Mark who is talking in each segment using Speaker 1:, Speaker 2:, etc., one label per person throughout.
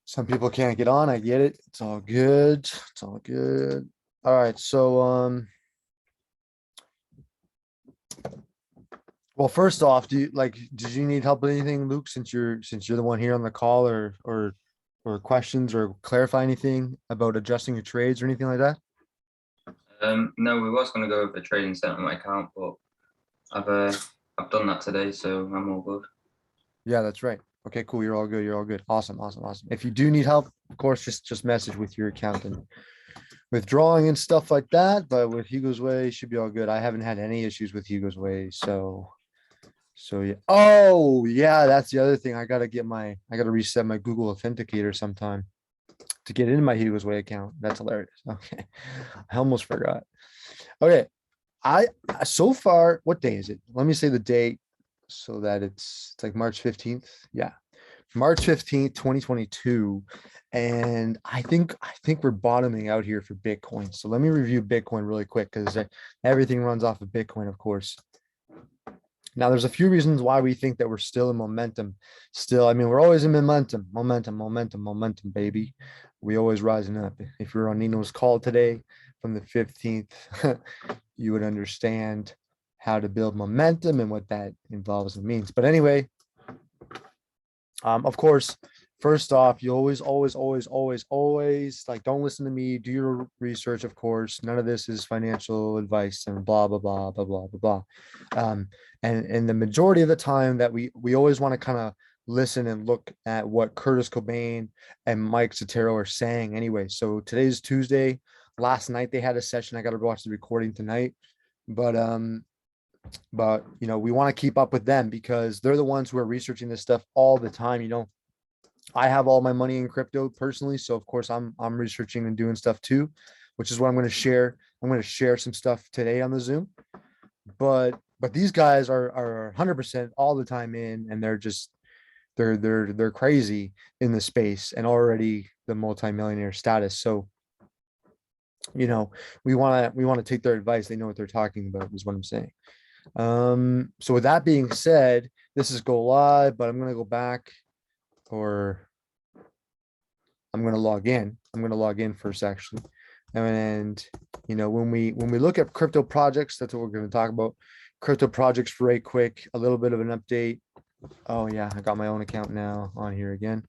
Speaker 1: Some people can't get on. I get it. It's all good. It's all good. All right. So, well, first off, did you need help with anything, Luke, since you're the one here on the call or questions or clarify anything about adjusting your trades or anything like that?
Speaker 2: No, we was going to go over the trading center on my account, but I've done that today, so I'm all good.
Speaker 1: Yeah, that's right. Okay, cool. You're all good. You're all good. Awesome, awesome, awesome. If you do need help, of course, just message with your accountant. Withdrawing and stuff like that, but with Hugo's Way, should be all good. I haven't had any issues with Hugo's Way, so yeah. Oh yeah, that's the other thing. I gotta reset my Google Authenticator sometime to get into my Hugo's Way account. That's hilarious. Okay, I almost forgot. Okay, I so far, what day is it? Let me say the date so that it's like March 15th. Yeah, March 15th, 2022. And I think we're bottoming out here for Bitcoin. So let me review Bitcoin really quick because everything runs off of Bitcoin, of course. Now, there's a few reasons why we think that we're still in momentum. Still, I mean, we're always in momentum, baby. We always rising up. If you're on Nino's call today from the 15th, you would understand how to build momentum and what that involves and means. But anyway, of course, first off, you always like, don't listen to me. Do your research, of course. None of this is financial advice and blah blah blah blah blah blah blah. And the majority of the time that we always want to kind of listen and look at what Curtis Cobain and Mike Sotero are saying anyway. So today's Tuesday. Last night they had a session. I got to watch the recording tonight, but we want to keep up with them because they're the ones who are researching this stuff all the time. I have all my money in crypto personally, so of course I'm researching and doing stuff too, which is what I'm going to share. I'm going to share some stuff today on the Zoom, but these guys are 100% all the time in, and they're crazy in the space and already the multimillionaire status. So we want to take their advice. They know what they're talking about, is what I'm saying. So with that being said, this is go live, but I'm going to go back, or I'm going to log in. I'm going to log in first, actually. And when we look at crypto projects, that's what we're going to talk about. Crypto projects very quick, a little bit of an update. Oh yeah, I got my own account now on here again.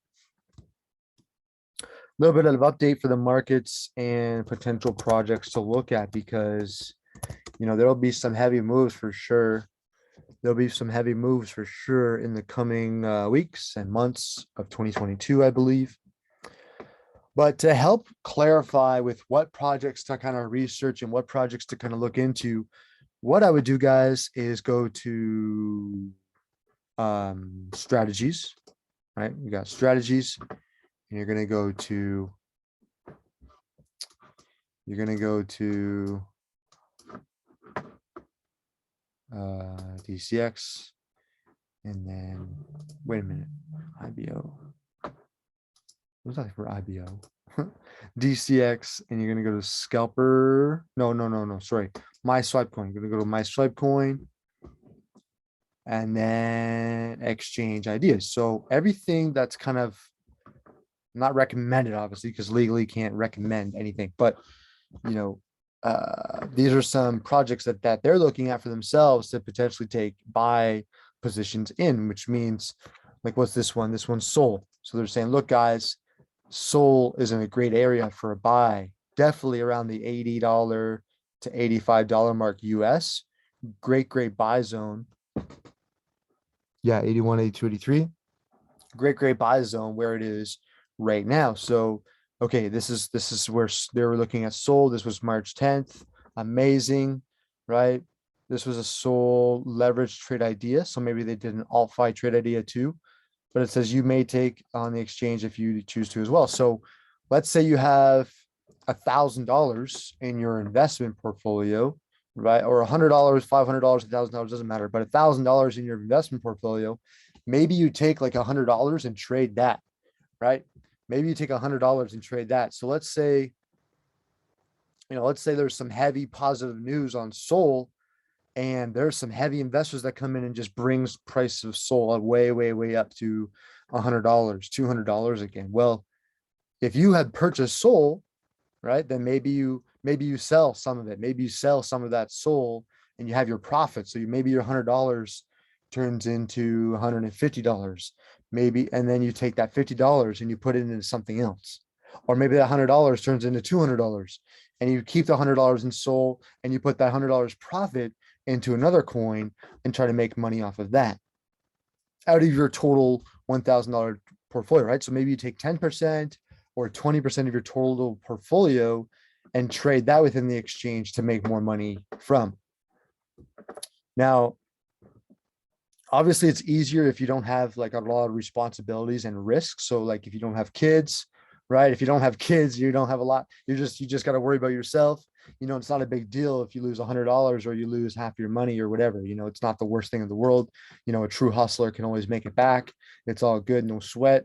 Speaker 1: A little bit of update for the markets and potential projects to look at, because there'll be some heavy moves for sure. There'll be some heavy moves for sure in the coming weeks and months of 2022, I believe. But to help clarify with what projects to kind of research and what projects to kind of look into, what I would do, guys, is go to strategies, right? You got strategies, and you're going to go to DCX, and then wait a minute, IBO. What's that for IBO? DCX, and you're gonna go to scalper. No. Sorry, my swipe coin. You're gonna go to my swipe coin, and then exchange ideas. So everything that's kind of not recommended, obviously, because legally can't recommend anything, but these are some projects that they're looking at for themselves to potentially take buy positions in, which means, like, what's this one? This one's Sol. So they're saying, look, guys, Sol is in a great area for a buy, definitely around the $80 to $85 mark US. Great buy zone. Yeah, 81, 82, 83. Great buy zone where it is right now. So okay, this is where they were looking at Sol. This was March 10th. Amazing, right? This was a Sol leverage trade idea. So maybe they did an alt-fi trade idea too. But it says you may take on the exchange if you choose to as well. So let's say you have $1,000 in your investment portfolio, right? Or $100, $500, $1,000, doesn't matter. But $1,000 in your investment portfolio, maybe you take like $100 and trade that, right? Maybe you take $100 and trade that. So let's say there's some heavy positive news on Sol, And there's some heavy investors that come in and just brings price of SOL way, way, way up to $100, $200 again. Well, if you had purchased SOL, right, then maybe you sell some of it. Maybe you sell some of that SOL and you have your profit. So maybe your $100 turns into $150, maybe, and then you take that $50 and you put it into something else. Or maybe that $100 turns into $200 and you keep the $100 in SOL and you put that $100 profit into another coin and try to make money off of that out of your total $1,000 portfolio, right? So maybe you take 10% or 20% of your total portfolio and trade that within the exchange to make more money from. Now, obviously it's easier if you don't have like a lot of responsibilities and risks. So like if you don't have kids, right? If you don't have kids, you don't have a lot. You just got to worry about yourself. It's not a big deal if you lose $100 or you lose half your money or whatever. It's not the worst thing in the world. A true hustler can always make it back. It's all good, no sweat.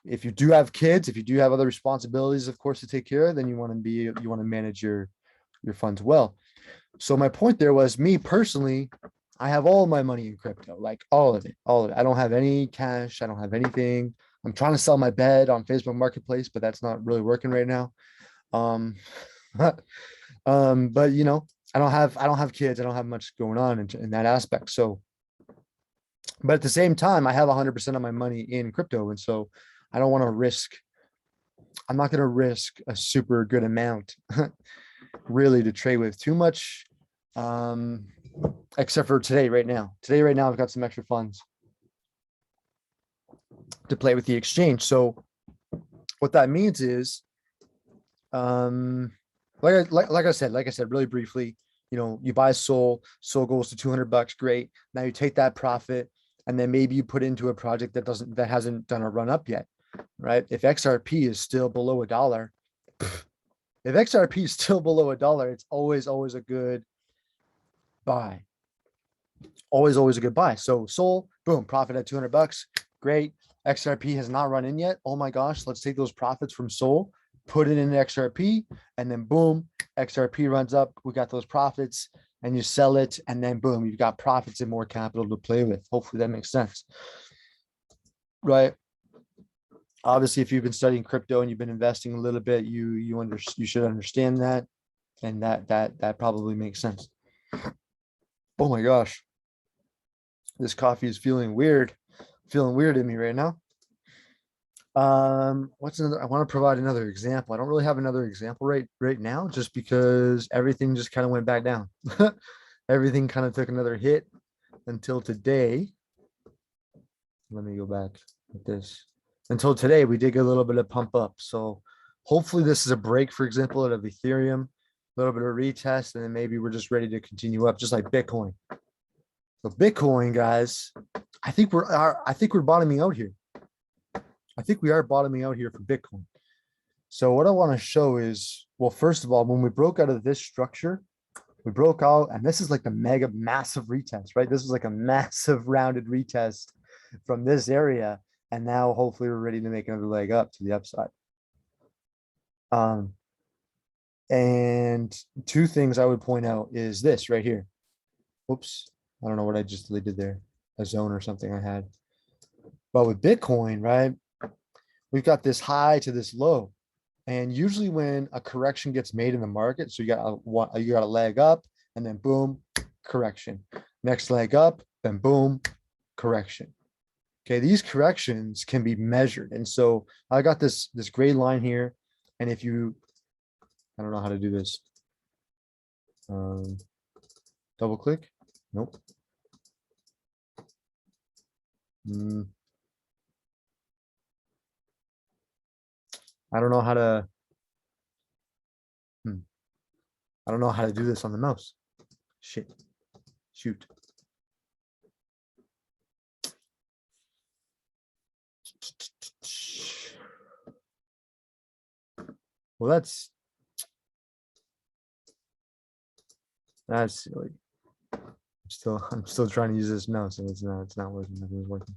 Speaker 1: If you do have kids, if you do have other responsibilities, of course, to take care of, then you want to manage your funds well. So my point there was, me personally, I have all my money in crypto, like all of it. I don't have any cash. I don't have anything. I'm trying to sell my bed on Facebook Marketplace, but that's not really working right now. But I don't have kids. I don't have much going on in that aspect. So, but at the same time, I have 100% of my money in crypto. And so I don't want to risk, I'm not going to risk a super good amount really to trade with too much. Except for today, right now, I've got some extra funds to play with the exchange. So what that means is, like I said, really briefly, you buy SOL goes to $200, great. Now you take that profit and then maybe you put into a project that hasn't done a run up yet, right? If XRP is still below $1, it's always a good buy. Always a good buy. So SOL, boom, profit at $200, great. XRP has not run in yet. Oh my gosh, let's take those profits from SOL, put it in XRP, and then boom, XRP runs up. We got those profits, and you sell it, and then boom, you've got profits and more capital to play with. Hopefully that makes sense, right? Obviously, if you've been studying crypto and you've been investing a little bit, you should understand that, and that probably makes sense. Oh my gosh, this coffee is feeling weird in me right now. What's another? I want to provide another example. I don't really have another example right now, just because everything just kind of went back down. Everything kind of took another hit until today. Let me go back with this. Until today, we did get a little bit of pump up. So hopefully this is a break, for example, out of Ethereum, a little bit of retest, and then maybe we're just ready to continue up, just like Bitcoin. So Bitcoin, guys, I think we're bottoming out here. I think we are bottoming out here for Bitcoin. So what I want to show is, well, first of all, when we broke out of this structure, we broke out, and this is like the massive retest, right? This is like a massive rounded retest from this area. And now hopefully we're ready to make another leg up to the upside. And two things I would point out is this right here. Whoops. I don't know what I just did there. A zone or something I had. But with Bitcoin, right, we've got this high to this low. And usually when a correction gets made in the market, so you got a leg up and then boom, correction. Next leg up, then boom, correction. Okay, these corrections can be measured. And so I got this gray line here. And if you, I don't know how to do this. Double click. Nope. I don't know how to. I don't know how to do this on the mouse. Shit. Shoot. Well, that's silly. I'm still trying to use this mouse and it's not working. Nothing's working.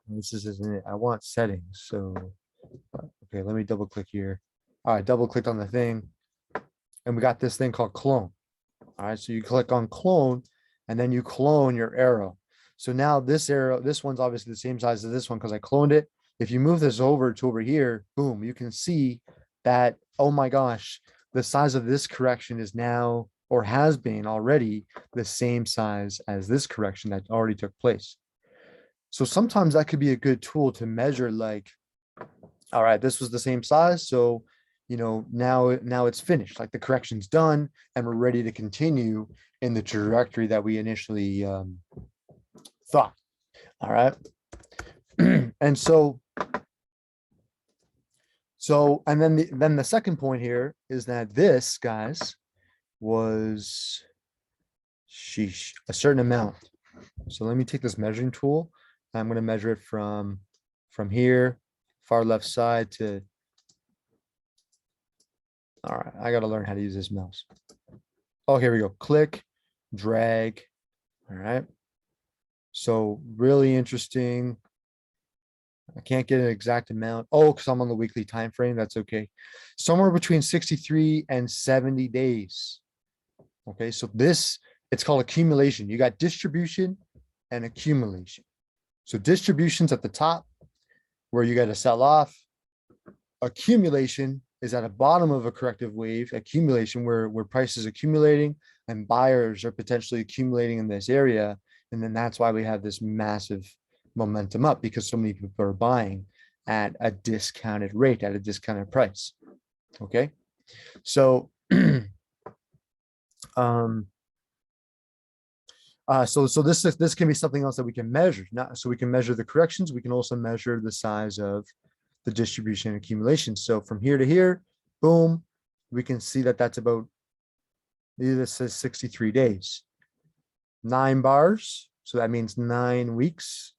Speaker 1: This isn't it. I want settings. So okay, let me double click here. All right, double clicked on the thing and we got this thing called clone. All right, so you click on clone and then you clone your arrow. So now this arrow, this one's obviously the same size as this one because I cloned it. If you move this over to over here, boom, you can see that, oh my gosh, the size of this correction is now or has been already the same size as this correction that already took place. So sometimes that could be a good tool to measure like, all right, this was the same size. So, now it's finished, like the correction's done and we're ready to continue in the trajectory that we initially thought. All right. And and then the second point here is that this, guys, was sheesh, a certain amount. So let me take this measuring tool. I'm going to measure it from here, far left side to, all right, I got to learn how to use this mouse. Oh, here we go. Click, drag. All right. So really interesting. I can't get an exact amount. Oh, because I'm on the weekly time frame. That's okay. Somewhere between 63 and 70 days. Okay, so it's called accumulation. You got distribution and accumulation. So distribution's at the top where you got to sell off. Accumulation is at the bottom of a corrective wave. Accumulation where price is accumulating and buyers are potentially accumulating in this area. And then that's why we have this massive momentum up because so many people are buying at a discounted rate, at a discounted price. Okay. So, so this can be something else that we can measure. So we can measure the corrections. We can also measure the size of the distribution and accumulation. So from here to here, boom, we can see that that's about, this says 63 days, 9 bars. So that means 9 weeks.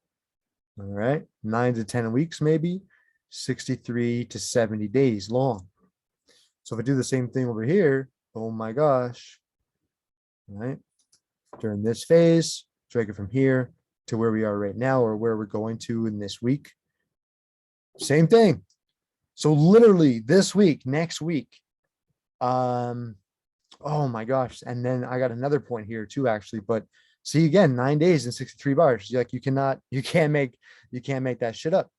Speaker 1: All right, 9 to 10 weeks, maybe 63 to 70 days long. So if I do the same thing over here, oh my gosh, all right, during this phase, drag it from here to where we are right now or where we're going to in this week. Same thing. So literally this week, next week, oh my gosh. And then I got another point here too, actually, but see again, 9 days and 63 bars. Like you can't make that shit up.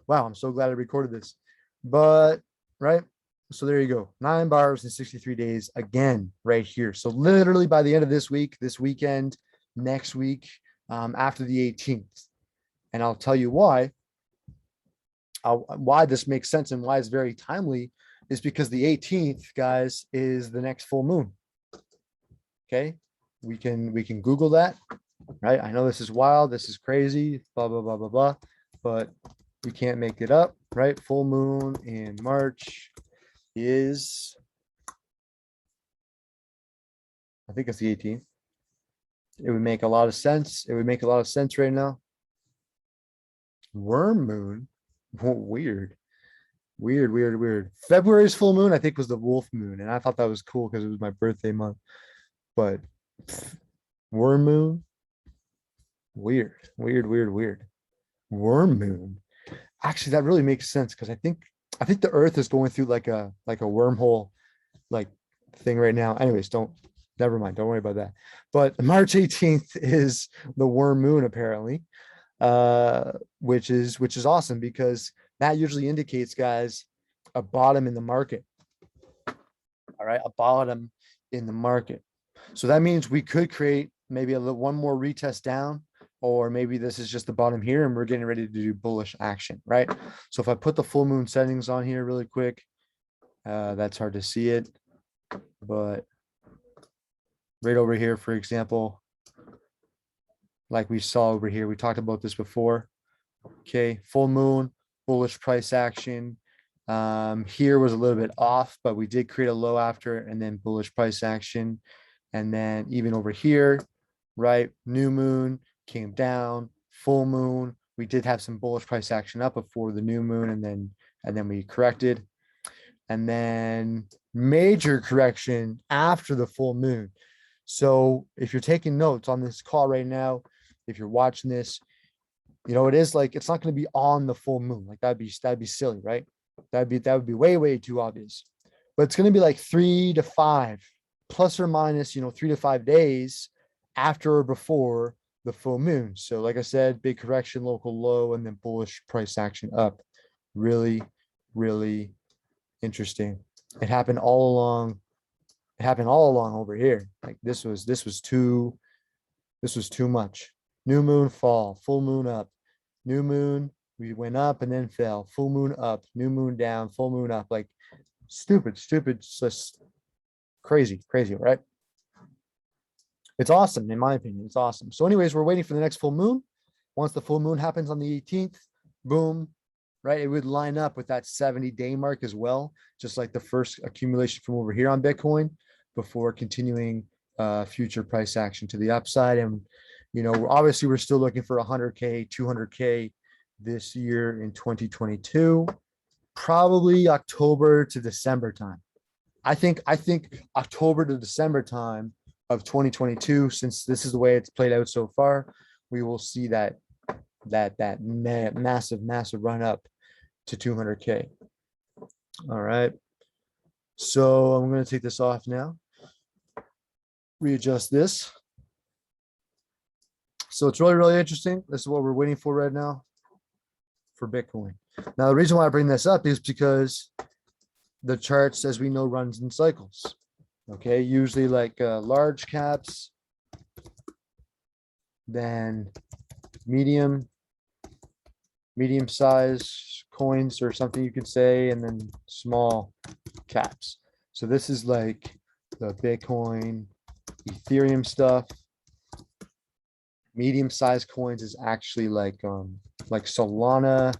Speaker 1: Wow. I'm so glad I recorded this, but right. So there you go. 9 bars in 63 days again, right here. So literally by the end of this week, this weekend, next week, after the 18th, and I'll tell you why this makes sense and why it's very timely is because the 18th, guys, is the next full moon. Okay. We can Google that, right? I know this is wild. This is crazy, blah, blah, blah, blah, blah, but you can't make it up, right? Full moon in March is, I think it's the 18th. It would make a lot of sense. It would make a lot of sense right now. Worm moon. Weird. February's full moon, I think, was the wolf moon. And I thought that was cool because it was my birthday month. But worm moon. Weird. Worm moon. Actually, that really makes sense because I think the earth is going through like a wormhole like thing right now. Anyways, never mind. Don't worry about that. But March 18th is the worm moon, apparently. Which is awesome because that usually indicates, guys, a bottom in the market. All right, a bottom in the market. So that means we could create maybe one more retest down, or maybe this is just the bottom here and we're getting ready to do bullish action, right? So if I put the full moon settings on here really quick, that's hard to see it, but right over here, for example, like we saw over here, we talked about this before. Okay, full moon, bullish price action. Here was a little bit off, but we did create a low after and then bullish price action. And then even over here, right, new moon came down, full moon. We did have some bullish price action up before the new moon, and then we corrected. And then major correction after the full moon. So if you're taking notes on this call right now, if you're watching this, it is like, it's not going to be on the full moon. Like that'd be silly, right? That would be way too obvious. but it's going to be like 3 to 5 plus or minus, 3 to 5 days after or before the full moon. So like I said, big correction, local low, and then bullish price action up. Really, really interesting. It happened all along. It happened all along over here. Like this was too much. New moon fall, full moon up, new moon, we went up and then fell, full moon up, new moon down, full moon up. Like stupid, just crazy, right? It's awesome, in my opinion. It's awesome. So anyways, we're waiting for the next full moon. Once the full moon happens on the 18th, boom, right? It would line up with that 70-day mark as well, just like the first accumulation from over here on Bitcoin before continuing future price action to the upside. And, obviously we're still looking for 100K, 200K this year in 2022, probably October to December time. I think October to December time of 2022, since this is the way it's played out so far, we will see that massive run up to 200K. All right. So I'm going to take this off now. Readjust this. So it's really, really interesting. This is what we're waiting for right now for Bitcoin. Now, the reason why I bring this up is because the charts, as we know, runs in cycles. Okay, usually like large caps, then medium size coins or something you could say, and then small caps. So this is like the Bitcoin, Ethereum stuff. Medium sized coins is actually like Solana,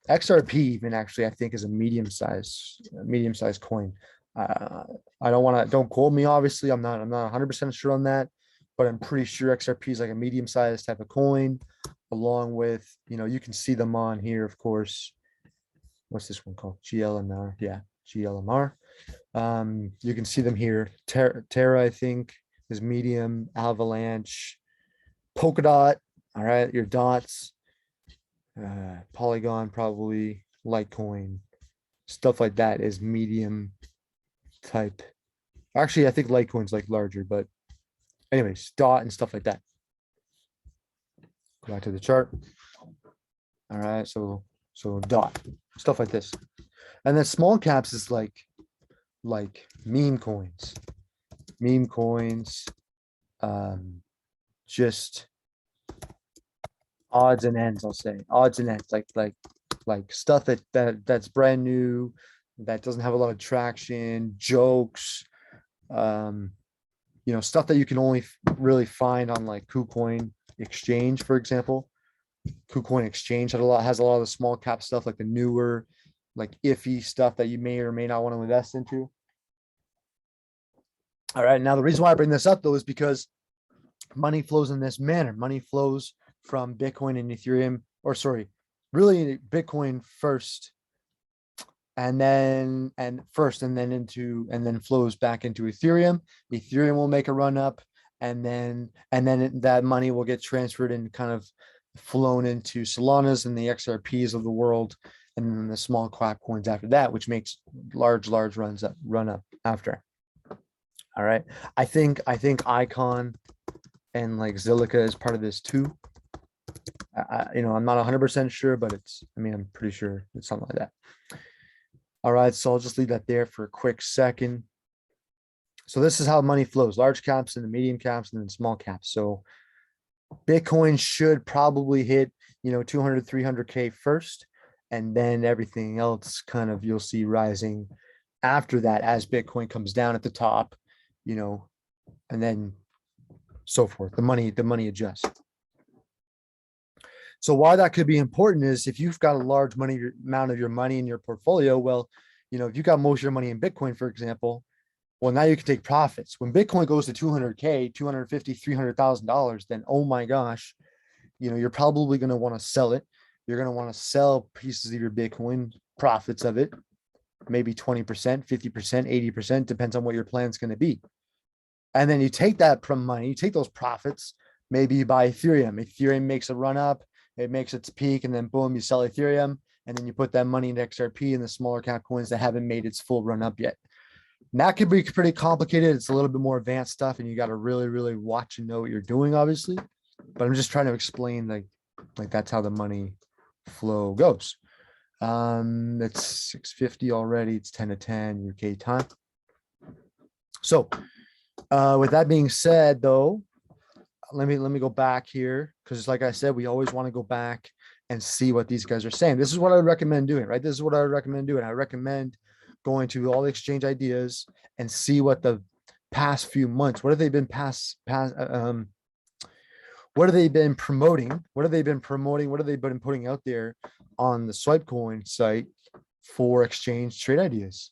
Speaker 1: XRP even actually, I think is a medium sized coin. Don't quote me, obviously. I'm not 100% sure on that, but I'm pretty sure XRP is like a medium sized type of coin, along with, you can see them on here, of course. What's this one called? GLMR. Yeah, GLMR. You can see them here. Terra, I think, is medium. Avalanche, Polkadot. All right, your dots. Polygon, probably. Litecoin, stuff like that is medium type. Actually, I think Litecoin's like larger, but anyways, dot and stuff like that. Go back to the chart. All right, so dot, stuff like this. And then small caps is like meme coins. Just odds and ends, I'll say. Odds and ends, like stuff that's brand new, that doesn't have a lot of traction, jokes, stuff that you can only really find on like KuCoin Exchange, for example. KuCoin Exchange has a lot of the small cap stuff, like the newer, like iffy stuff that you may or may not want to invest into. All right. Now, the reason why I bring this up, though, is because money flows in this manner. Money flows from Bitcoin and Ethereum, or sorry, really Bitcoin first, and then flows back into Ethereum. Ethereum will make a run up, and then that money will get transferred and kind of flown into Solanas and the XRPs of the world, and then the small cap coins after that, which makes large run up after. All right. I think Icon and like Zilliqa is part of this too. I'm not 100% sure, but I'm pretty sure it's something like that. All right. So I'll just leave that there for a quick second. So this is how money flows: large caps and the medium caps and then small caps. So Bitcoin should probably hit, 200, 300K first, and then everything else kind of you'll see rising after that as Bitcoin comes down at the top, and then so forth. The money adjusts. So why that could be important is if you've got a large amount of your money in your portfolio, well, if you got most of your money in Bitcoin, for example, well, now you can take profits. When Bitcoin goes to 200K, $250,000, $300,000, then, oh my gosh, you're probably going to want to sell it. You're going to want to sell pieces of your Bitcoin, profits of it, maybe 20%, 50%, 80%, depends on what your plan's going to be. And then you take that from money, you take those profits, maybe you buy Ethereum. Ethereum makes a run up, it makes its peak, and then boom, you sell Ethereum. and then you put that money into XRP and the smaller cap coins that haven't made its full run up yet. And that could be pretty complicated. It's a little bit more advanced stuff, and you got to really, really watch and know what you're doing, obviously. But I'm just trying to explain like that's how the money flow goes. It's 6:50 already. It's 10 to 10 UK time. So with that being said, though, let me go back here, because like I said, we always want to go back and see what these guys are saying. This is what I would recommend doing, right? This is what I would recommend doing. I recommend going to all the exchange ideas and see what the past few months, what have they been what have they been promoting? What have they been promoting? What have they been putting out there on the Swipecoin site for exchange trade ideas?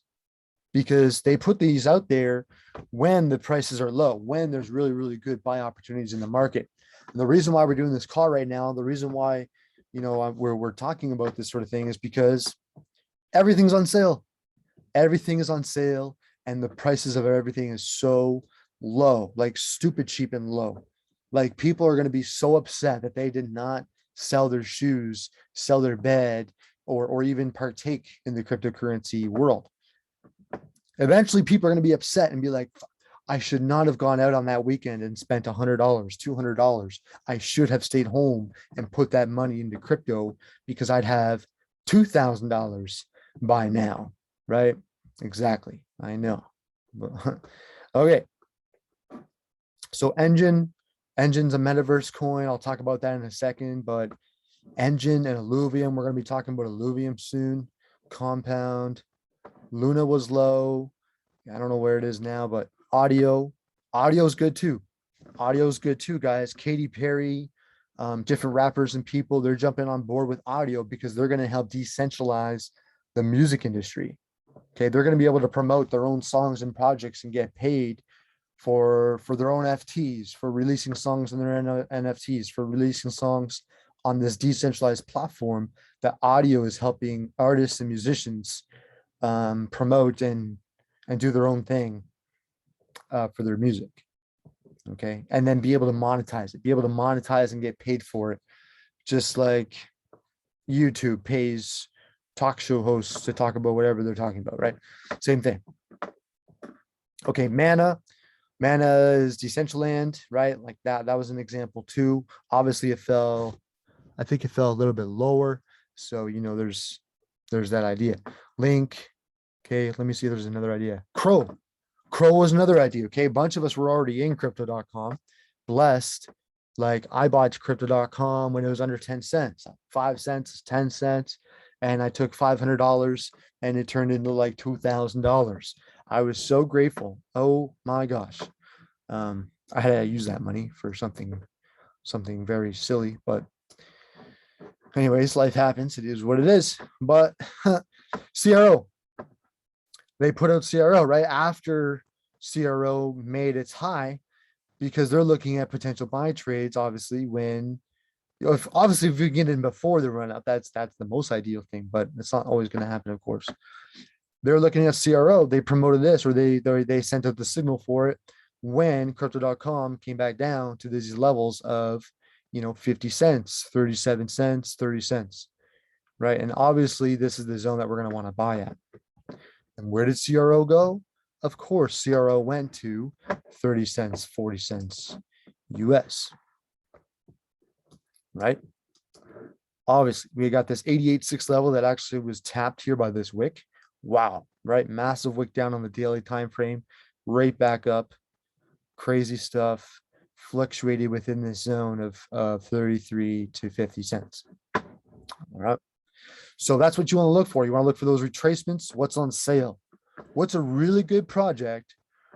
Speaker 1: Because they put these out there when the prices are low, when there's really, really good buy opportunities in the market. And the reason why we're doing this call right now, the reason why, we're talking about this sort of thing is because everything's on sale. Everything is on sale, and the prices of everything is so low, like stupid cheap and low. Like people are going to be so upset that they did not sell their shoes, sell their bed, or even partake in the cryptocurrency world. Eventually people are going to be upset and be like, I should not have gone out on that weekend and spent $100, $200. I should have stayed home and put that money into crypto because I'd have $2,000 by now, right? Exactly. I know. Okay. So Engin's a metaverse coin. I'll talk about that in a second, but Engine and Illuvium, we're going to be talking about Illuvium soon. Compound. Luna was low. I don't know where it is now, but audio is good too. Audio is good too, guys. Katy Perry, different rappers and people, they're jumping on board with audio because they're going to help decentralize the music industry. Okay, they're going to be able to promote their own songs and projects and get paid for their own FTs, for releasing songs on their NFTs, for releasing songs on this decentralized platform that audio is helping artists and musicians promote and do their own thing for their music. Okay. And then be able to monetize it, be able to monetize and get paid for it. Just like YouTube pays talk show hosts to talk about whatever they're talking about, right? Same thing. Okay. Mana is Decentraland, right? Like that was an example too. Obviously I think it fell a little bit lower. So, there's that idea. Link. Okay, let me see. There's another idea. Crow was another idea. Okay, a bunch of us were already in crypto.com. Blessed. Like I bought crypto.com when it was under 10 cents, 5 cents, 10 cents. And I took $500 and it turned into like $2,000. I was so grateful. Oh my gosh. I had to use that money for something very silly, but anyways, life happens. It is what it is. But CRO, they put out CRO right after CRO made its high because they're looking at potential buy trades. Obviously, if you get in before the run up, that's the most ideal thing, but it's not always going to happen, of course. They're looking at CRO. They promoted this, or they sent out the signal for it when crypto.com came back down to these levels of 50 cents, 37 cents, 30 cents, right? And obviously this is the zone that we're going to want to buy at. And where did CRO go? Of course, CRO went to 30 cents, 40 cents US, right? Obviously, we got this 88.6 level that actually was tapped here by this wick. Wow, right? Massive wick down on the daily time frame, right back up. Crazy stuff. Fluctuated within this zone of 33 to 50 cents. All right. So that's what you want to look for. You want to look for those retracements. What's on sale? What's a really good project?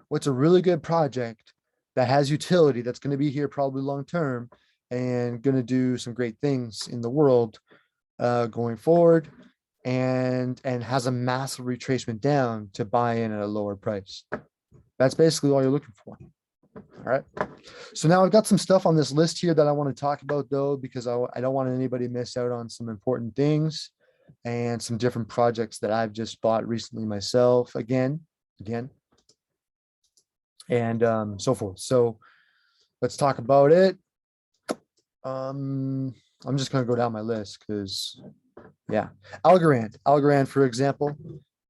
Speaker 1: What's a really good project that has utility that's going to be here probably long term and going to do some great things in the world going forward and has a massive retracement down to buy in at a lower price? That's basically all you're looking for. All right. So now I've got some stuff on this list here that I want to talk about though, because I don't want anybody to miss out on some important things and some different projects that I've just bought recently myself again, and so forth. So let's talk about it. I'm just going to go down my list because Yeah. Algorand, for example.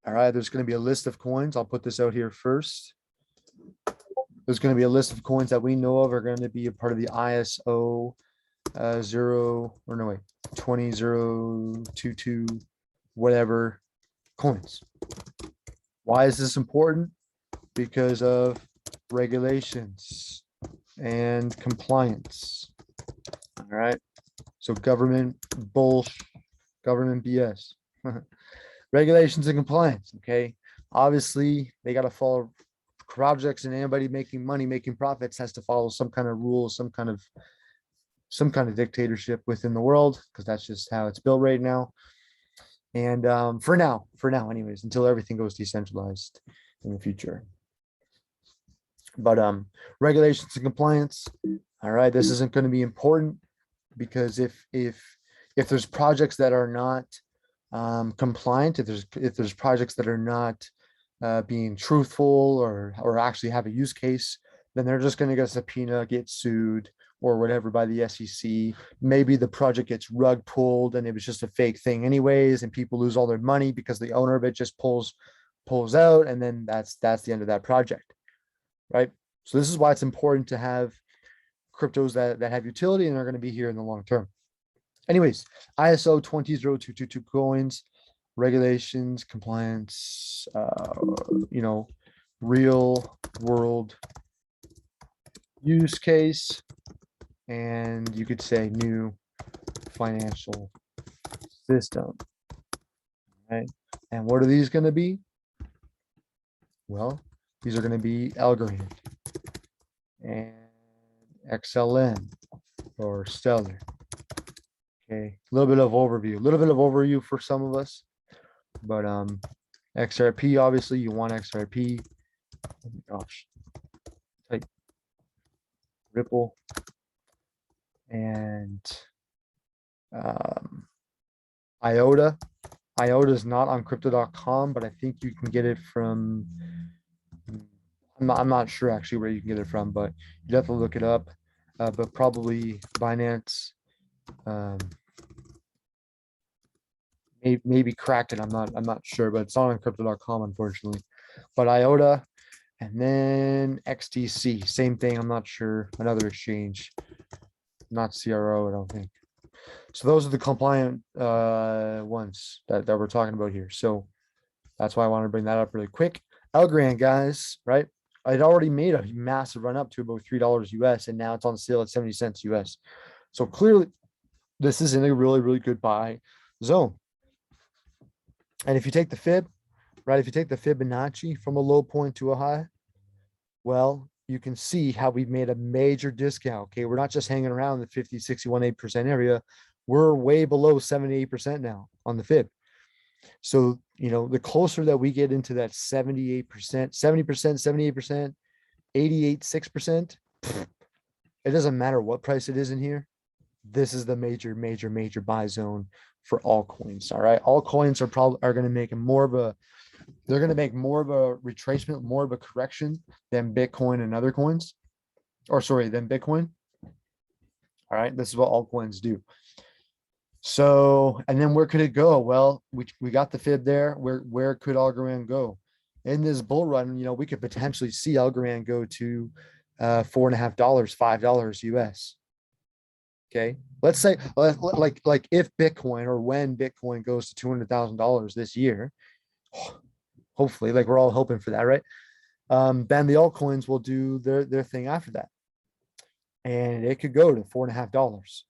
Speaker 1: All right. There's going to be a list of coins. I'll put this out here first. There's going to be a list of coins that we know of are going to be a part of the ISO 20022 whatever coins. Why is this important? Because of regulations and compliance. All right. So government bullshit, government BS. Regulations and compliance. Okay. Obviously, they got to follow projects, and anybody making money, making profits has to follow some kind of rules, some kind of dictatorship within the world, because that's just how it's built right now. And for now, anyways, until everything goes decentralized in the future. But regulations and compliance. All right, this isn't going to be important, because if there's projects that are not compliant, if there's projects that are not being truthful or actually have a use case, then they're just going to get a subpoena, get sued or whatever by the SEC. Maybe the project gets rug pulled and it was just a fake thing anyways, and people lose all their money because the owner of it just pulls out, and then that's the end of that project, right? So this is why it's important to have cryptos that have utility and are going to be here in the long term. Anyways, ISO 20022 coins, regulations, compliance, real world use case, and you could say new financial system, right? And what are these going to be? Well, these are going to be Algorand and XLM or Stellar. Okay, a little bit of overview for some of us, but XRP, obviously you want XRP. Oh my gosh, type Ripple and IOTA. IOTA is not on crypto.com, but I think you can get it from, I'm not sure actually where you can get it from, but you'd have to look it up. But probably Binance, maybe Kraken. I'm not sure, but it's not on crypto.com, unfortunately. But IOTA, and then XTC, same thing. I'm not sure. Another exchange, not CRO, I don't think. So those are the compliant ones that we're talking about here. So that's why I want to bring that up really quick. Algorand, guys, right? I'd already made a massive run up to about $3 US, and now it's on sale at 70 cents US. So clearly, this is in a really, really good buy zone. And if you take the fib, right? If you take the Fibonacci from a low point to a high, well, you can see how we've made a major discount. Okay, we're not just hanging around the 50, 61, 8% area. We're way below 78% now on the fib. So, the closer that we get into that 78%, 70%, 78%, 88, 6%, it doesn't matter what price it is in here. This is the major, major, major buy zone for all coins. All right. All coins are going to make more of a retracement, more of a correction than Bitcoin and other coins, than Bitcoin. All right. This is what all coins do. So, and then where could it go? Well, we got the fib there. Where could Algorand go? In this bull run, we could potentially see Algorand go to $4.50, $5 US. Okay. Let's say like if Bitcoin, or when Bitcoin goes to $200,000 this year, hopefully, like we're all hoping for that, right? Then the altcoins will do their thing after that. And it could go to $4.50.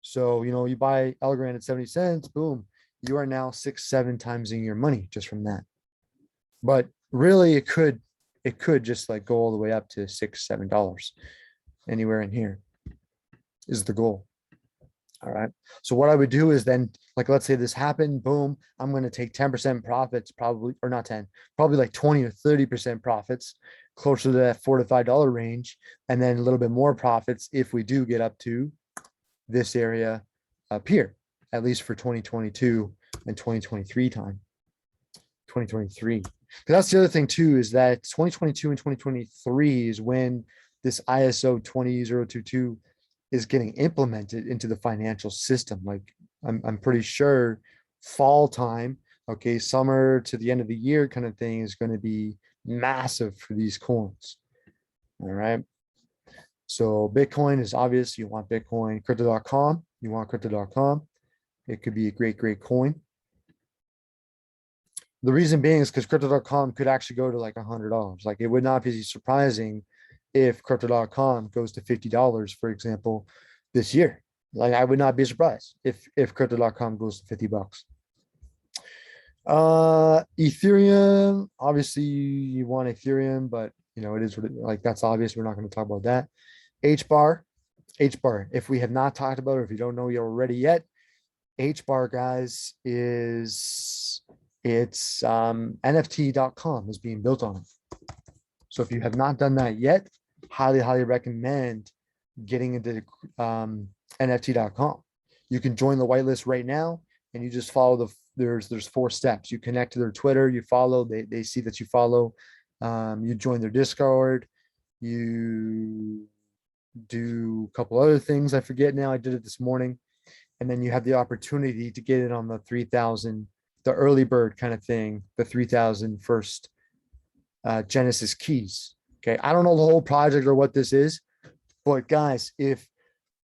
Speaker 1: So, you buy Algorand at 70 cents, boom, you are now 6-7 times in your money just from that. But really it could just like go all the way up to $6-7. Anywhere in here is the goal. All right. So what I would do is then, like, let's say this happened, boom, I'm going to take 10% profits, probably, or not 10, probably like 20 or 30% profits, closer to that $4 to $5 range. And then a little bit more profits if we do get up to this area up here, at least for 2022 and 2023 time. 2023. Because that's the other thing too, is that 2022 and 2023 is when this ISO 20022 is getting implemented into the financial system. Like I'm pretty sure fall time, okay, summer to the end of the year kind of thing is going to be massive for these coins. All right. So Bitcoin is obvious. You want Bitcoin, crypto.com. You want crypto.com. It could be a great, great coin. The reason being is because crypto.com could actually go to like $100. Like it would not be surprising if crypto.com goes to $50, for example, this year. Like I would not be surprised if crypto.com goes to 50 bucks. Ethereum, obviously you want Ethereum, but you know, it is what it, like that's obvious. We're not going to talk about that. H bar, if we have not talked about it, if you don't know you already yet, H bar guys is it's NFT.com is being built on it. So if you have not done that yet, highly, highly recommend getting into NFT.com. You can join the whitelist right now and you just follow there's 4 steps. You connect to their Twitter, you follow, they see that you follow, you join their Discord, you do a couple other things. I forget now. I did it this morning. And then you have the opportunity to get it on the 3,000, the early bird kind of thing, the 3,000 first Genesis keys. Okay. I don't know the whole project or what this is, but guys, if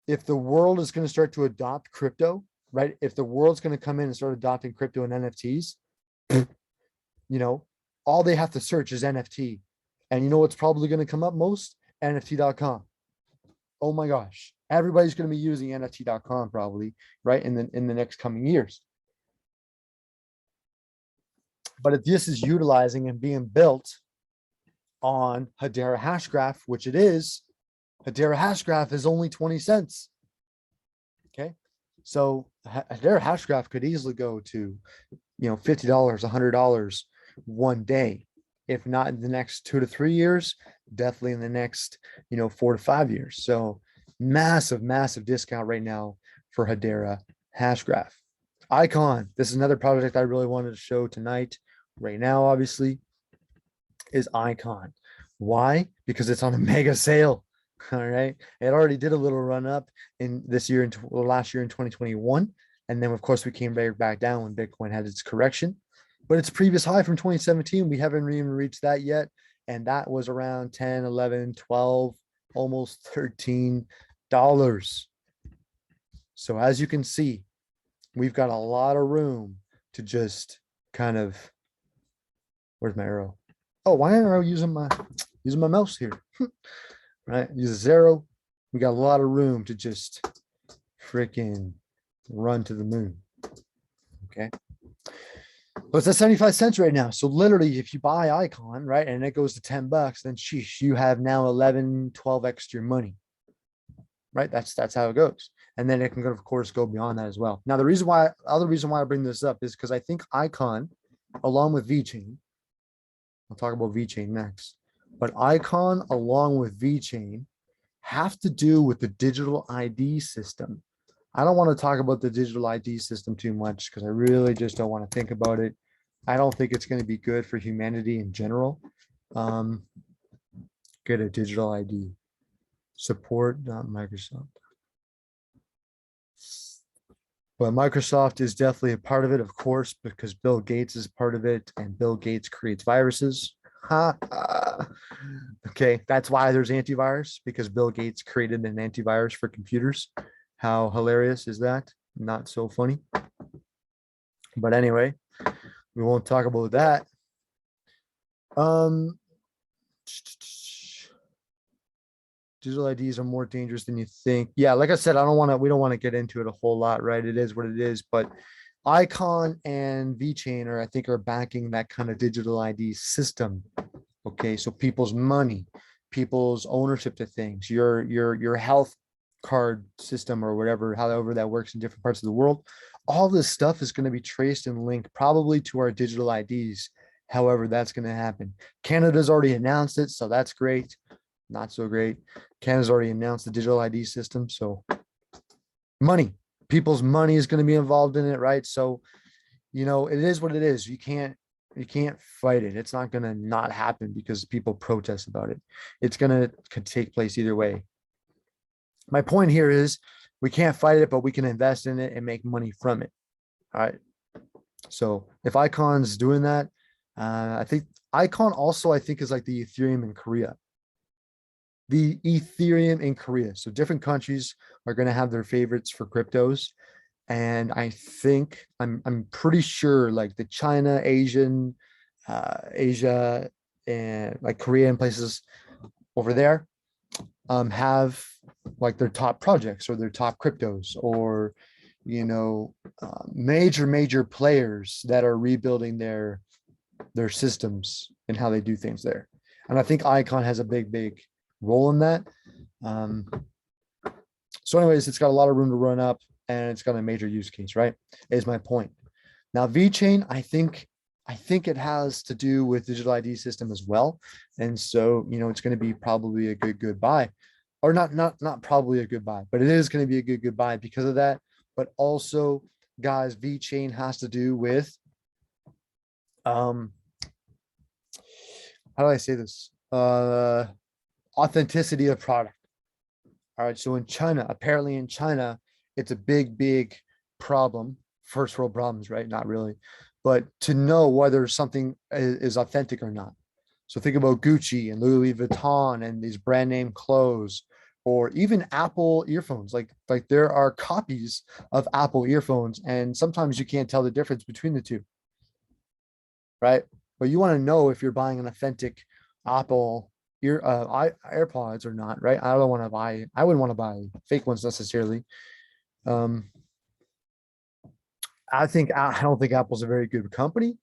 Speaker 1: the world is going to start to adopt crypto, right? If the world's going to come in and start adopting crypto and NFTs, you know, all they have to search is NFT. And you know what's probably going to come up most? NFT.com. Oh my gosh. Everybody's going to be using NFT.com probably, right? In the next coming years. But if this is utilizing and being built on Hedera Hashgraph, which it is, Hedera Hashgraph is only 20 cents. Okay. So Hedera Hashgraph could easily go to, you know, $50, $100 one day. If not in the next 2 to 3 years, definitely in the next, you know, 4 to 5 years. So massive, massive discount right now for Hedera Hashgraph. Icon, this is another project I really wanted to show tonight. Right now, obviously, is Icon. Why? Because it's on a mega sale. All right. It already did a little run up in this year, last year in 2021. And then, of course, we came back down when Bitcoin had its correction. But its previous high from 2017, we haven't even reached that yet. And that was around 10, 11, 12, almost $13. So as you can see, we've got a lot of room to just kind of, where's my arrow? Oh, why aren't I using my mouse here? Right, use a 0. We got a lot of room to just freaking run to the moon. Okay. But it's at 75 cents right now. So literally, if you buy Icon, right, and it goes to 10 bucks, then sheesh, you have now 11, 12 extra money. Right. That's how it goes. And then it can, of course, go beyond that as well. Now, the other reason why I bring this up is because I think Icon, along with VeChain, I'll talk about VeChain next, but Icon along with VeChain have to do with the digital ID system. I don't want to talk about the digital ID system too much because I really just don't want to think about it. I don't think it's going to be good for humanity in general. Get a digital ID. Support.microsoft. But Microsoft is definitely a part of it, of course, because Bill Gates is part of it and Bill Gates creates viruses. Okay, that's why there's antivirus, because Bill Gates created an antivirus for computers. How hilarious is that? Not so funny. But anyway, we won't talk about that. Digital IDs are more dangerous than you think. Yeah, like I said, we don't want to get into it a whole lot, right? It is what it is, but Icon and VeChain I think are backing that kind of digital ID system. Okay, so people's money, people's ownership to things, your health card system or whatever, however that works in different parts of the world. All this stuff is going to be traced and linked probably to our digital IDs. However, that's going to happen. Canada's already announced it, so that's great. Not so great. Canada's already announced the digital ID system. So money, people's money is going to be involved in it, right? So, you know, it is what it is. You can't fight it. It's not going to not happen because people protest about it. It's going to take place either way. My point here is We can't fight it, but we can invest in it and make money from it. All right. So if Icon's doing that, I think Icon also, I think, is like the Ethereum in Korea. The Ethereum in Korea. So different countries are going to have their favorites for cryptos. And I think I'm pretty sure like the China, Asia, and like Korea and places over there have like their top projects or their top cryptos or major players that are rebuilding their systems and how they do things there. And I think Icon has a big role in that. Um, so anyways, it's got a lot of room to run up and it's got a major use case, right? Is my point. Now VeChain, I think it has to do with digital ID system as well. And so, it's going to be probably a good buy. Or not probably a good buy, but it is going to be a good buy because of that. But also, guys, VeChain has to do with how do I say this? Authenticity of product. All right. So in China, apparently in China, it's a big problem. First world problems, right? Not really. But to know whether something is authentic or not. So think about Gucci and Louis Vuitton and these brand name clothes, or even Apple earphones. Like there are copies of Apple earphones, and sometimes you can't tell the difference between the two, right? But you want to know if you're buying an authentic Apple AirPods or not, right? I wouldn't want to buy fake ones necessarily. Um, I don't think Apple's a very good company,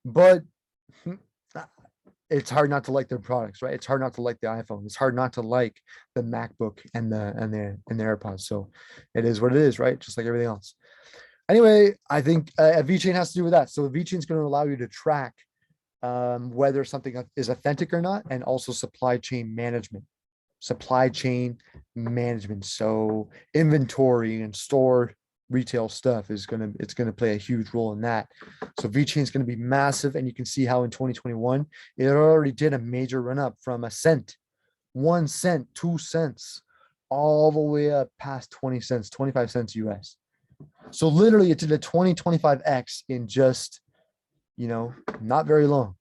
Speaker 1: but it's hard not to like their products, right? It's hard not to like the iPhone. It's hard not to like the MacBook and the AirPods. So it is what it is, right? Just like everything else. Anyway, I think VeChain has to do with that. So VeChain is going to allow you to track whether something is authentic or not, and also supply chain management. So inventory and store retail stuff it's gonna play a huge role in that. So VeChain is gonna be massive, and you can see how in 2021 it already did a major run up from a cent, 1 cent, 2 cents, all the way up past 20 cents, 25 cents US. So literally it did a 20-25x in just not very long.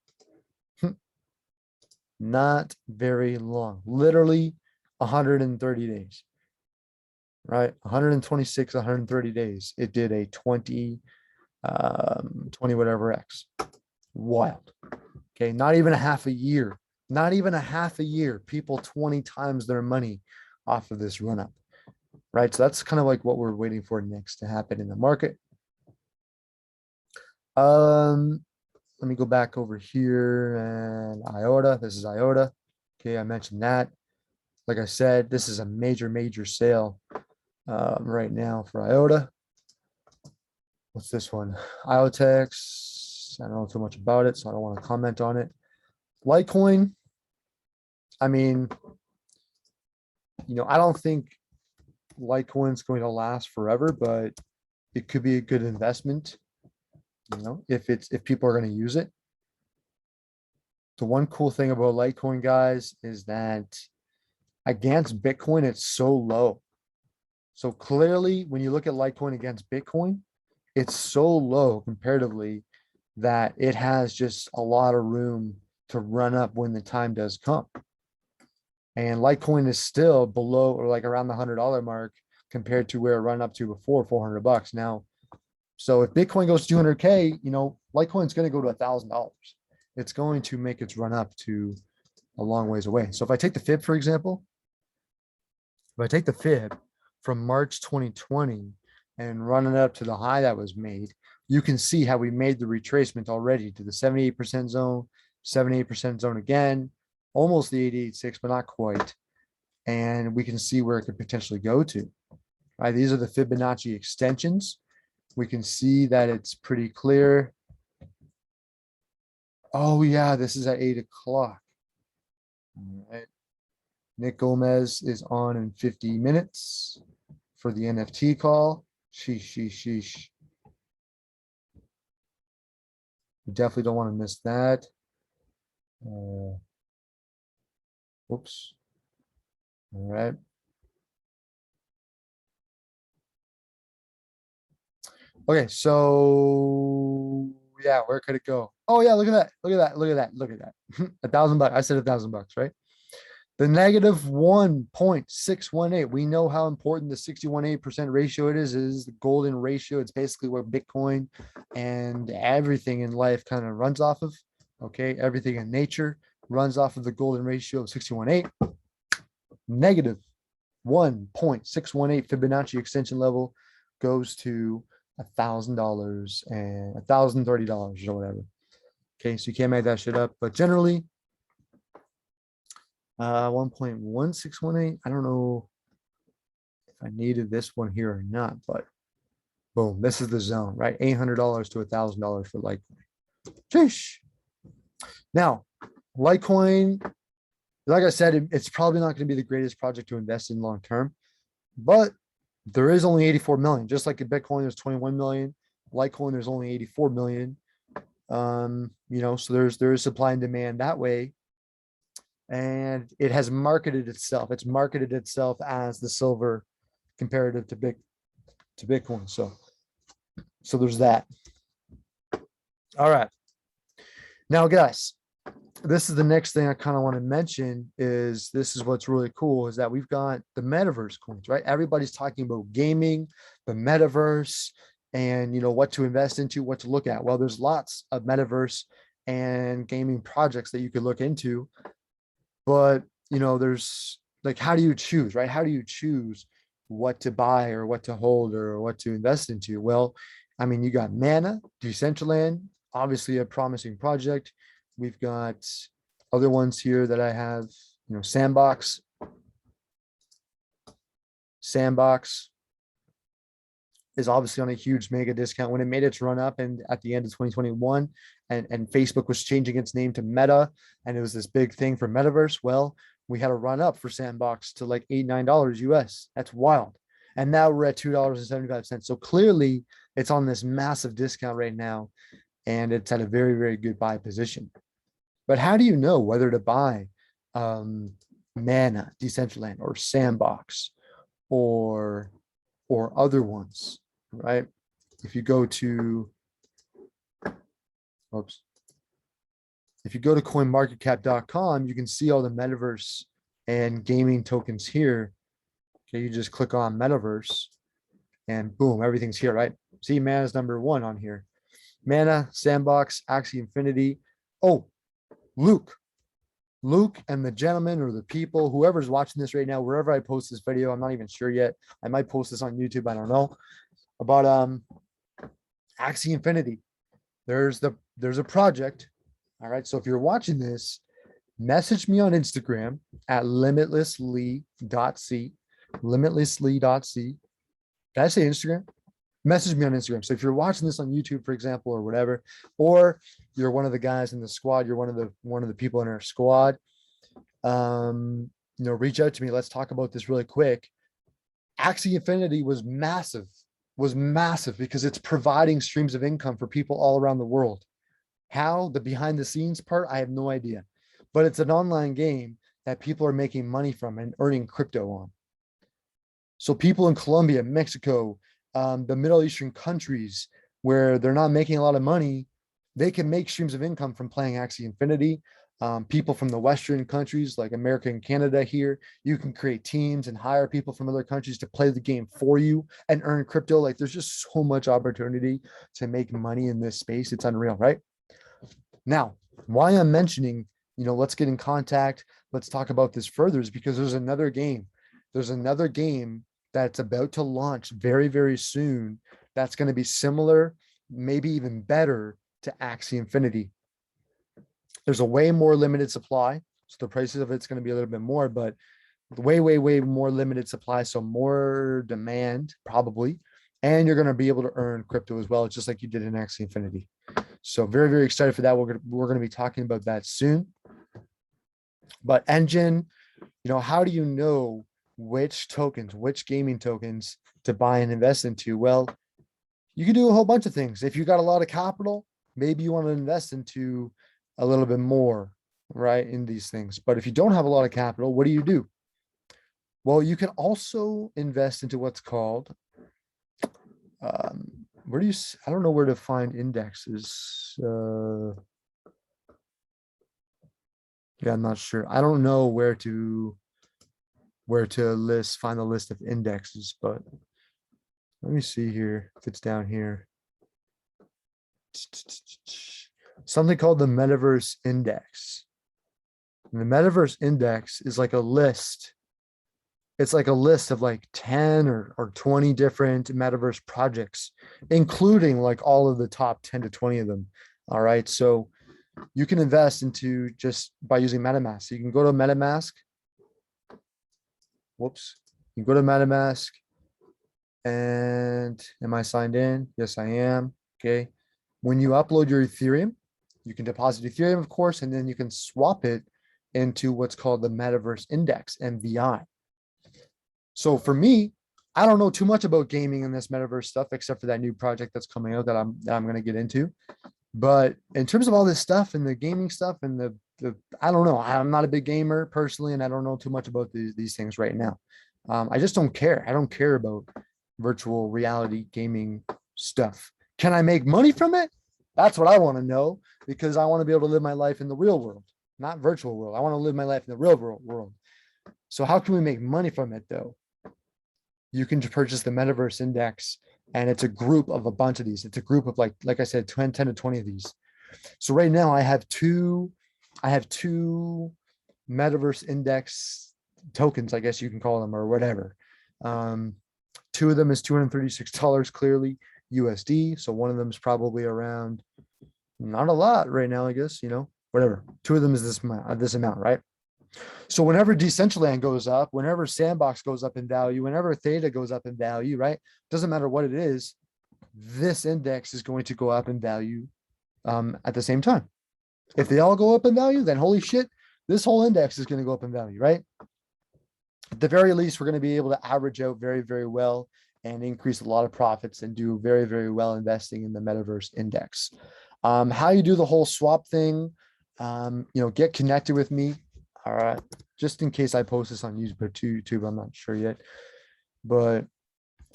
Speaker 1: Not very long. Literally 130 days. Right? 126, 130 days. It did a 20 whatever X. Wild. Okay, not even a half a year. Not even a half a year. People 20 times their money off of this run up. Right? So that's kind of like what we're waiting for next to happen in the market. Let me go back over here and IOTA. This is IOTA. Okay, I mentioned that. Like I said, this is a major sale right now for IOTA. What's this one? IOTEX. I don't know too much about it, so I don't want to comment on it. Litecoin. I mean, I don't think Litecoin's going to last forever, but it could be a good investment. If people are going to use it. The one cool thing about Litecoin, guys, is that against Bitcoin, it's so low. So clearly, when you look at Litecoin against Bitcoin, it's so low comparatively that it has just a lot of room to run up when the time does come. And Litecoin is still below or like around the $100 mark compared to where it run up to before, $400 now. So if Bitcoin goes to 200K, Litecoin's going to go to $1,000. It's going to make its run up to a long ways away. So if I take the fib, for example, if I take the fib from March 2020 and run it up to the high that was made, you can see how we made the retracement already to the 78% zone, 78% zone again, almost the 88.6, but not quite. And we can see where it could potentially go to. Right? These are the Fibonacci extensions. We can see that it's pretty clear. Oh yeah, this is at 8 o'clock. All right. Nick Gomez is on in 50 minutes for the NFT call. Sheesh. You definitely don't want to miss that. Whoops. All right. Okay, so yeah, where could it go? Oh yeah, look at that. Look at that. Look at that. Look at that. $1,000 bucks. I said $1,000 bucks, right? The negative 1.618. We know how important the 61.8% ratio it is the golden ratio. It's basically what Bitcoin and everything in life kind of runs off of. Okay. Everything in nature runs off of the golden ratio of 61.8. Negative 1.618 Fibonacci extension level goes to $1,000 and $1,030 or whatever. Okay. So you can't make that shit up. But generally, 1.1618. I don't know if I needed this one here or not, but boom, this is the zone, right? $800 to $1,000 for Litecoin. Sheesh. Now, Litecoin, like I said, it's probably not going to be the greatest project to invest in long term, but there is only 84 million. Just like in Bitcoin, there's 21 million. Litecoin, there's only 84 million. So there is supply and demand that way. And it has marketed itself. It's marketed itself as the silver comparative to Bitcoin. So there's that. All right. Now, guys, this is the next thing I kind of want to mention is this is what's really cool is that we've got the metaverse coins, right? Everybody's talking about gaming, the metaverse, and what to invest into, what to look at. Well, there's lots of metaverse and gaming projects that you could look into, but there's like, how do you choose, right? How do you choose what to buy or what to hold or what to invest into? Well, I mean, you got Mana, Decentraland, obviously a promising project. We've got other ones here that I have, Sandbox. Sandbox is obviously on a huge mega discount when it made its run up and at the end of 2021 and Facebook was changing its name to Meta and it was this big thing for metaverse. Well, we had a run up for Sandbox to like $8-9 US. That's wild. And now we're at $2.75. So clearly it's on this massive discount right now and it's at a very, very good buy position. But how do you know whether to buy Mana, Decentraland, or Sandbox, or other ones, right? If you go to, oops, if you go to coinmarketcap.com, you can see all the metaverse and gaming tokens here. Okay, you just click on metaverse, and boom, everything's here, right? See, Mana's number one on here. Mana, Sandbox, Axie Infinity. Oh, Luke and the gentleman or the people, whoever's watching this right now, wherever I post this video, I'm not even sure yet. I might post this on YouTube. I don't know about Axie Infinity. There's a project. All right. So if you're watching this, message me on Instagram at limitlessly.c. Limitlessly.c. Did I say Instagram? Message me on Instagram. So if you're watching this on YouTube, for example, or whatever, or you're one of the guys in the squad, you're one of the people in our squad, reach out to me. Let's talk about this really quick. Axie Infinity was massive because it's providing streams of income for people all around the world. How? The behind the scenes part, I have no idea, but it's an online game that people are making money from and earning crypto on. So people in Colombia, Mexico, the Middle Eastern countries where they're not making a lot of money, they can make streams of income from playing Axie Infinity. People from the Western countries like America and Canada here, you can create teams and hire people from other countries to play the game for you and earn crypto. Like there's just so much opportunity to make money in this space. It's unreal, right? Now, why I'm mentioning, let's get in contact. Let's talk about this further is because there's another game. There's another game that's about to launch very, very soon. That's going to be similar, maybe even better to Axie Infinity. There's a way more limited supply. So the prices of it's going to be a little bit more, but way, way, way more limited supply. So more demand probably. And you're going to be able to earn crypto as well, just like you did in Axie Infinity. So very, very excited for that. We're going to be talking about that soon. But Engine, how do you know which tokens, which gaming tokens to buy and invest into? Well, you can do a whole bunch of things. If you got a lot of capital, maybe you want to invest into a little bit more, right, in these things. But if you don't have a lot of capital, what do? Well, you can also invest into what's called where do you, I don't know where to find indexes. Yeah, I'm not sure. I don't know where to find the list of indexes, but let me see here if it's down here. Something called the Metaverse Index. And the Metaverse Index is like a list. It's like a list of like 10 or 20 different metaverse projects, including like all of the top 10 to 20 of them. All right. So you can invest into just by using MetaMask. So you can go to MetaMask. Whoops. You can go to MetaMask. And am I signed in? Yes, I am. Okay. When you upload your Ethereum, you can deposit Ethereum, of course, and then you can swap it into what's called the Metaverse Index, MVI. So for me, I don't know too much about gaming and this metaverse stuff, except for that new project that's coming out that I'm going to get into. But in terms of all this stuff and the gaming stuff and the I don't know. I'm not a big gamer personally, and I don't know too much about these things right now. I just don't care. I don't care about virtual reality gaming stuff. Can I make money from it? That's what I want to know, because I want to be able to live my life in the real world, not virtual world. I want to live my life in the real world. So how can we make money from it though? You can purchase the Metaverse Index, and it's a group of a bunch of these. It's a group of like I said, 10 to 20 of these. So right now I have two Metaverse Index tokens, I guess you can call them, or whatever. Two of them is $236 clearly USD. So one of them is probably around, not a lot right now, I guess, whatever. Two of them is this amount, right? So whenever Decentraland goes up, whenever Sandbox goes up in value, whenever Theta goes up in value, right? Doesn't matter what it is, this index is going to go up in value at the same time. If they all go up in value, then holy shit, this whole index is going to go up in value, right? At the very least, we're going to be able to average out very, very well and increase a lot of profits and do very, very well investing in the Metaverse Index. How you do the whole swap thing, get connected with me. All right. Just in case I post this on YouTube, I'm not sure yet. But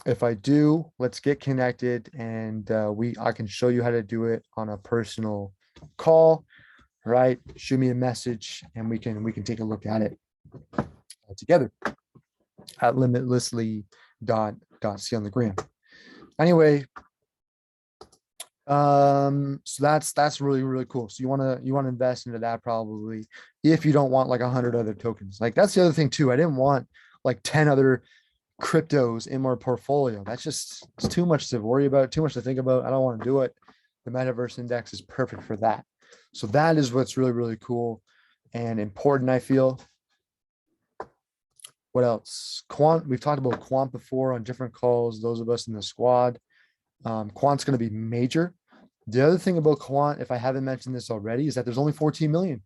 Speaker 1: if I do, let's get connected, and I can show you how to do it on a personal call. Right? Shoot me a message and we can take a look at it together at limitlessly.c on the gram. Anyway, so that's really, really cool. So you want to invest into that probably, if you don't want like 100 other tokens. Like that's the other thing too. I didn't want like 10 other cryptos in my portfolio. It's too much to worry about, too much to think about. I don't want to do it. The Metaverse Index is perfect for that. So that is what's really, really cool and important, I feel. What else? Quant, we've talked about quant before on different calls, those of us in the squad. Quant's going to be major. The other thing about quant, if I haven't mentioned this already, is that there's only 14 million,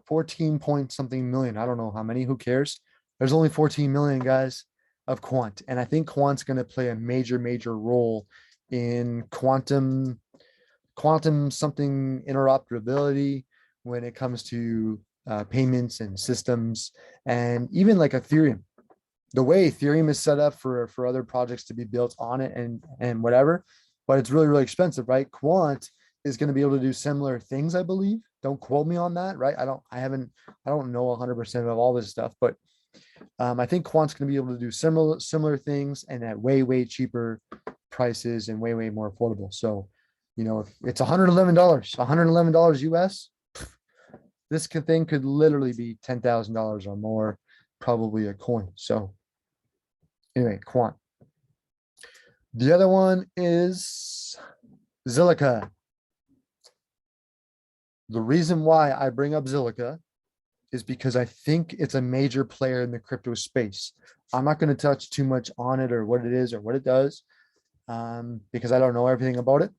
Speaker 1: 14 point something million. I don't know how many, who cares? There's only 14 million guys of quant. And I think quant's going to play a major, major role in quantum something interoperability when it comes to payments and systems, and even like Ethereum. The way Ethereum is set up for other projects to be built on it and whatever, but it's really, really expensive, right? Quant is going to be able to do similar things, I believe. Don't quote me on that, right? I don't know 100% of all this stuff, but I think Quant's going to be able to do similar things and at way, way cheaper prices and way, way more affordable. So, if it's $111 US, this thing could literally be $10,000 or more, probably a coin. So anyway, Quant. The other one is Zilliqa. The reason why I bring up Zilliqa is because I think it's a major player in the crypto space. I'm not going to touch too much on it or what it is or what it does, because I don't know everything about it.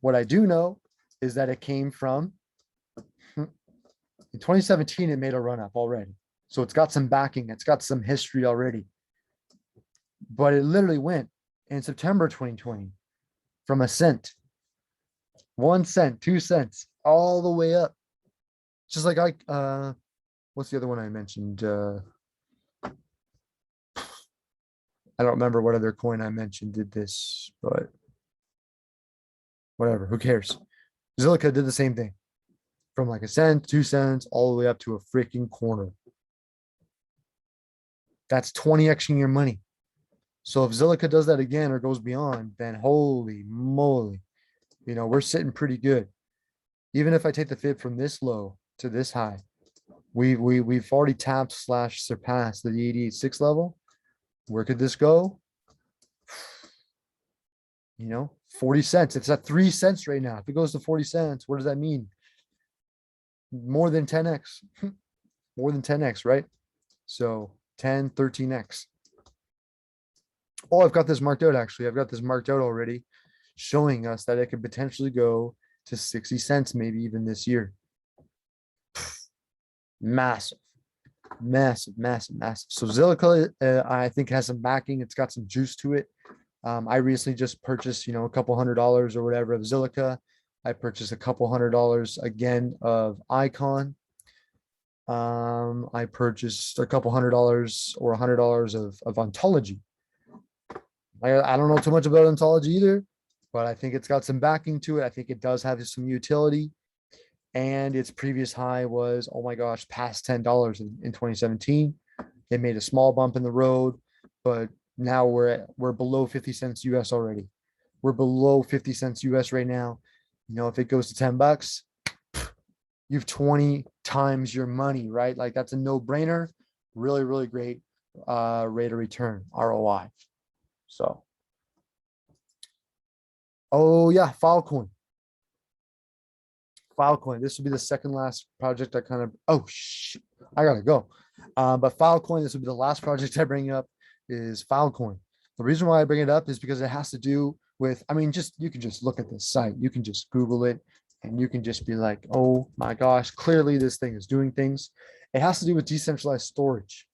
Speaker 1: What I do know is that it came from, in 2017, it made a run up already. So it's got some backing. It's got some history already. But it literally went in September 2020 from a cent, 1 cent, 2 cents, all the way up. Just like what's the other one I mentioned? I don't remember what other coin I mentioned did this, but whatever, who cares? Zilliqa did the same thing from like a cent, 2 cents, all the way up to a freaking corner. That's 20xing your money. So if Zilliqa does that again or goes beyond, then holy moly, we're sitting pretty good. Even if I take the fib from this low to this high, we've already tapped / surpassed the 88.6 level. Where could this go? 40 cents. It's at 3 cents right now. If it goes to 40 cents, what does that mean? More than 10x. More than 10x, right? So 10, 13x. Oh, I've got this marked out actually. I've got this marked out already, showing us that it could potentially go to 60 cents, maybe even this year. Massive, massive, massive, massive. So Zilliqa, I think has some backing. It's got some juice to it. I recently just purchased, a couple $100 or whatever of Zilliqa. I purchased a couple $100 again of Icon. I purchased a couple $100 or $100 of Ontology. I don't know too much about Ontology either, but I think it's got some backing to it. I think it does have some utility. And its previous high was, oh my gosh, past $10 in 2017. It made a small bump in the road, but now we're below 50 cents US already. We're below 50 cents US right now. If it goes to $10, you've 20 times your money, right? Like that's a no-brainer. Really, really great rate of return, ROI. So, oh yeah, Filecoin. Filecoin. This will be the second last project I kind of, oh shit, I gotta go. But Filecoin, this will be the last project I bring up is Filecoin. The reason why I bring it up is because it has to do with, you can just look at this site. You can just Google it and you can just be like, oh my gosh, clearly this thing is doing things. It has to do with decentralized storage.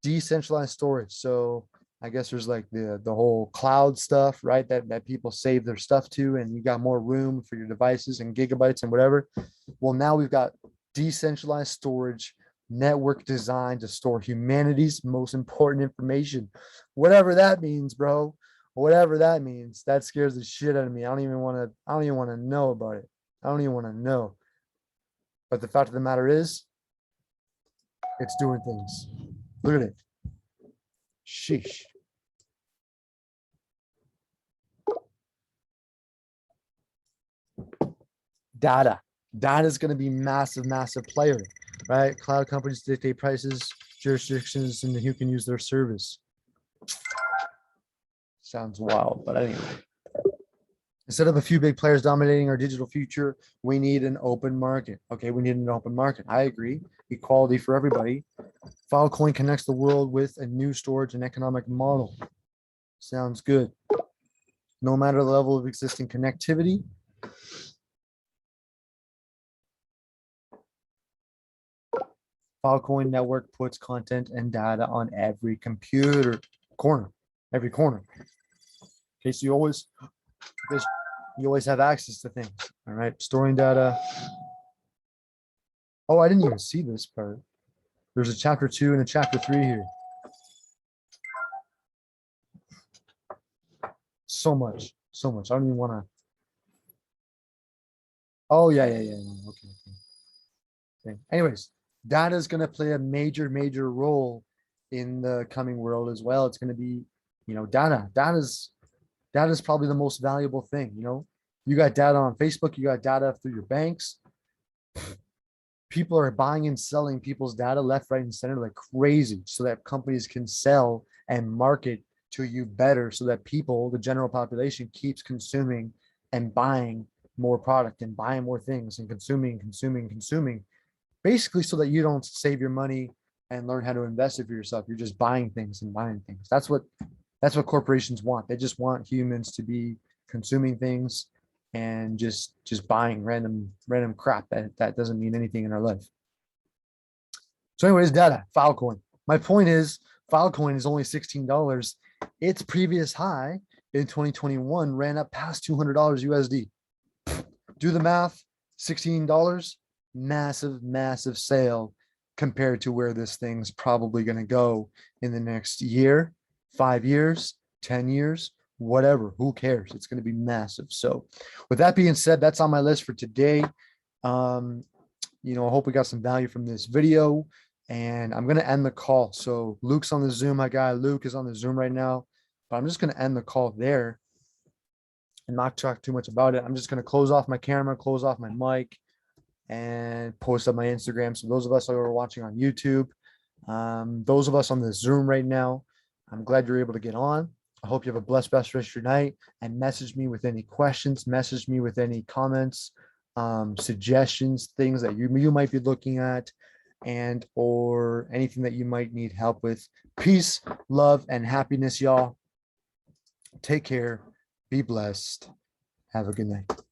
Speaker 1: Decentralized storage. So I guess there's like the whole cloud stuff, right? That people save their stuff to, and you got more room for your devices and gigabytes and whatever. Well, now we've got decentralized storage, network designed to store humanity's most important information. Whatever that means, bro. Whatever that means, that scares the shit out of me. I don't even want to know about it. I don't even want to know. But the fact of the matter is, it's doing things. Look at it. Sheesh. Data is going to be massive, massive player, right? Cloud companies dictate prices, jurisdictions, and who can use their service. Sounds wild, but anyway. Instead of a few big players dominating our digital future, we need an open market. Okay, we need an open market. I agree. Equality for everybody. Filecoin connects the world with a new storage and economic model. Sounds good. No matter the level of existing connectivity, Filecoin network puts content and data on every computer corner, every corner. Okay, so you always have access to things. All right, storing data. Oh, I didn't even see this part. There's a chapter 2 and a chapter 3 here. So much. I don't even want to. Oh yeah. Okay. Anyways, data is going to play a major role in the coming world as well. It's going to be, data. Data is probably the most valuable thing. You got data on Facebook, you got data through your banks. People are buying and selling people's data left, right, and center like crazy so that companies can sell and market to you better so that people, the general population, keeps consuming and buying more product and buying more things and consuming, basically so that you don't save your money and learn how to invest it for yourself. You're just buying things and buying things. That's what corporations want. They just want humans to be consuming things and just buying random crap that doesn't mean anything in our life. So anyways, data, Filecoin. My point is Filecoin is only $16. Its previous high in 2021 ran up past $200 USD. Do the math, $16, massive sale compared to where this thing's probably going to go in the next year, 5 years, 10 years. whatever, who cares? It's going to be massive. So with that being said, that's on my list for today. Um, I hope we got some value from this video, and I'm going to end the call. So Luke's on the Zoom. My guy Luke is on the Zoom right now, but I'm just going to end the call there and not talk too much about it. I'm just going to close off my camera, close off my mic, and post up my Instagram. So those of us who are watching on YouTube, those of us on the Zoom right now, I'm glad you're able to get on. I hope you have a blessed, best rest of your night, and message me with any questions, message me with any comments, suggestions, things that you might be looking at, and or anything that you might need help with. Peace, love, and happiness, y'all. Take care. Be blessed. Have a good night.